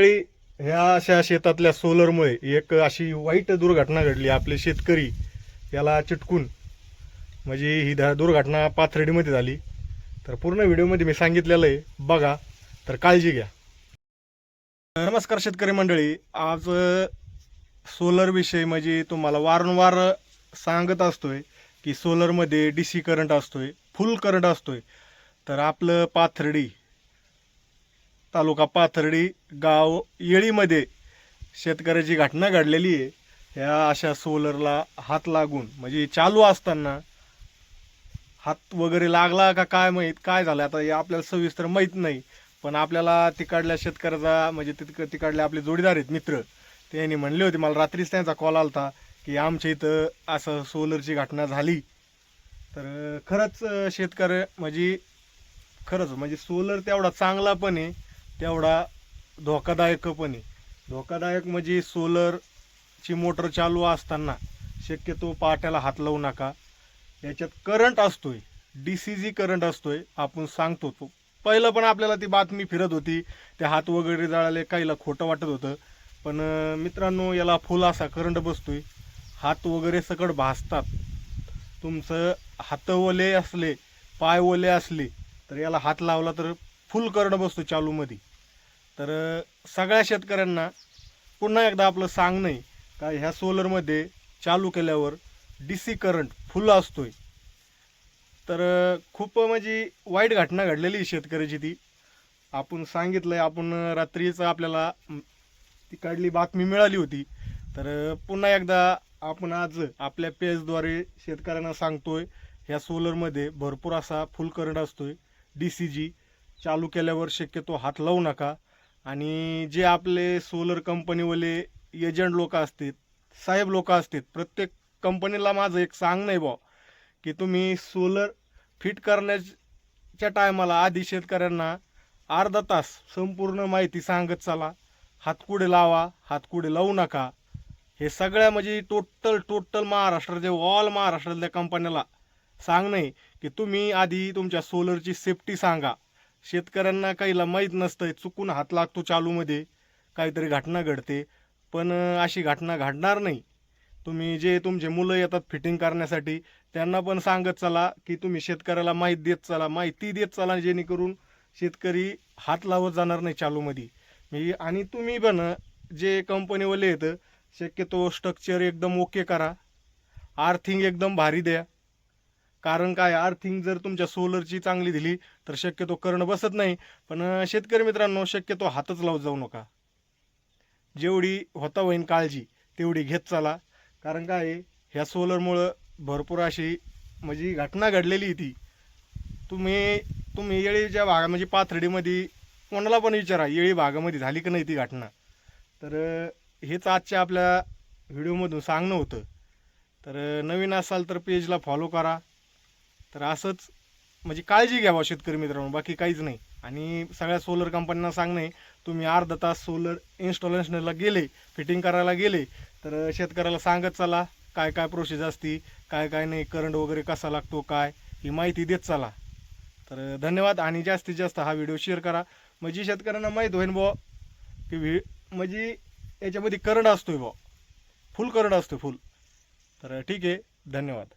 ह्या अशा शेतातल्या सोलरमुळे एक अशी वाईट दुर्घटना घडली. आपले शेतकरी याला चिटकून म्हणजे ही दुर्घटना पाथर्डीमध्ये झाली. तर पूर्ण व्हिडिओमध्ये मी सांगितलेलं आहे, बघा. तर काळजी घ्या. नमस्कार शेतकरी मंडळी. आज सोलर विषय म्हणजे तुम्हाला वारंवार सांगत असतोय की सोलरमध्ये DC करंट असतोय, फुल करंट असतोय. तर आपलं पाथर्डी तालुका पाथर्डी गाव येळीमध्ये शेतकऱ्याची घटना घडलेली आहे. ह्या अशा सोलरला हात लागून म्हणजे चालू असताना हात वगैरे लागला का काय माहीत काय झालं आता हे आपल्याला सविस्तर माहीत नाही. पण आपल्याला तिकडल्या शेतकऱ्याचा म्हणजे तिकडले आपले जोडीदार आहेत मित्र, त्यांनी म्हणले होते मला. रात्रीच त्यांचा कॉल आला होता की आमच्या इथं असं सोलरची घटना झाली. तर खरंच शेतकरी म्हणजे खरंच म्हणजे सोलर तेवढा चांगला पण आहे, तेवढा धोकादायक पण आहे. धोकादायक म्हणजे सोलरची मोटर चालू असताना शक्यतो पाट्याला हात लावू नका. याच्यात करंट असतोय, DCG करंट असतोय. आपण सांगतो तो पहिलं पण आपल्याला ती बातमी फिरत होती, ते हात वगैरे जळाले, काहीला खोटं वाटत होतं. पण मित्रांनो, याला फुल असा करंट बसतोय, हात वगैरे सकट भासतात. तुमचं हात ओले असले, पाय ओले असले तर याला हात लावला तर फुल करंट बसतो चालूमध्ये. तर सगळ्या शेतकऱ्यांना पुन्हा एकदा आपलं सांगणं आहे का ह्या सोलरमध्ये चालू केल्यावर DC करंट फुल असतोय. तर खूप म्हणजे वाईट घटना घडलेली शेतकऱ्याची ती. आपण सांगितलंय, आपण रात्रीच आपल्याला ती काढली बातमी मिळाली होती. तर पुन्हा एकदा आपण आज आपल्या पेजद्वारे शेतकऱ्यांना सांगतोय, ह्या सोलरमध्ये भरपूर असा फुल करंट असतोय. DCG चालू केल्यावर शक्यतो हात लावू नका. आणि जे आपले सोलर कंपनीवाले एजंट लोक असतात, साहेब लोक असतात, प्रत्येक कंपनीला माझं एक सांगणं आहे की तुम्ही सोलर फिट करण्याच्या टायमाला आधी शेतकऱ्यांना अर्धा तास संपूर्ण माहिती सांगत चला. हातकुडे लावा, हातकुडे लावू नका. हे सगळ्या म्हणजे टोटल महाराष्ट्राच्या ऑल महाराष्ट्रातल्या कंपन्याला सांगणं आहे की तुम्ही आधी तुमच्या सोलरची सेफ्टी सांगा. शेतकऱ्यांना काहीला माहीत नसतंय, चुकून हात लागतो चालूमध्ये, काहीतरी घटना घडते. पण अशी घटना घडणार नाही. तुम्ही जे तुमचे मुलं येतात फिटिंग करण्यासाठी त्यांना पण सांगत चला की तुम्ही शेतकऱ्याला माहिती देत चला, जेणेकरून शेतकरी हात लावत जाणार नाही चालूमध्ये. मी आणि तुम्ही पण जे कंपनीवाले येतं शक्यतो स्ट्रक्चर एकदम ओके करा, आर्थिंग एकदम भारी द्या. कारण काय, आर्थिंग जर तुमच्या सोलरची चांगली दिली तर शक्यतो करंट बसत नाही. पण शेतकरी मित्रांनो, शक्यतो हातच लावत जाऊ नका. जेवढी होता होईन काळजी तेवढी घेत चला. कारण काय ह्या सोलरमुळं भरपूर अशी म्हणजे घटना घडलेली ती. तुम्ही येळीच्या भागा म्हणजे पाथर्डीमध्ये कोणाला पण विचारा, येळी भागामध्ये झाली की नाही ती घटना. तर हेच आजच्या आपल्या व्हिडिओमधून सांगणं होतं. तर नवीन असाल तर पेजला फॉलो करा. तर असंच म्हणजे काळजी घ्यावा शेतकरी मित्रांनो, बाकी काहीच नाही. आणि सगळ्या सोलर कंपन्यांना सांगणं आहे, तुम्ही अर्धा तास सोलर इन्स्टॉलेशनला गेले, फिटिंग करायला गेले तर शेतकऱ्याला सांगत चला काय काय प्रोसेस असती, काय काय नाही, करंट वगैरे कसा लागतो, काय ही माहिती देत चला. तर धन्यवाद. आणि जास्तीत जास्त हा व्हिडिओ शेअर करा म्हणजे शेतकऱ्यांना माहीत होईल बुवा की म्हणजे याच्यामध्ये करंट असतोय बुवा, फुल करंट असतो फुल. तर ठीक आहे, धन्यवाद.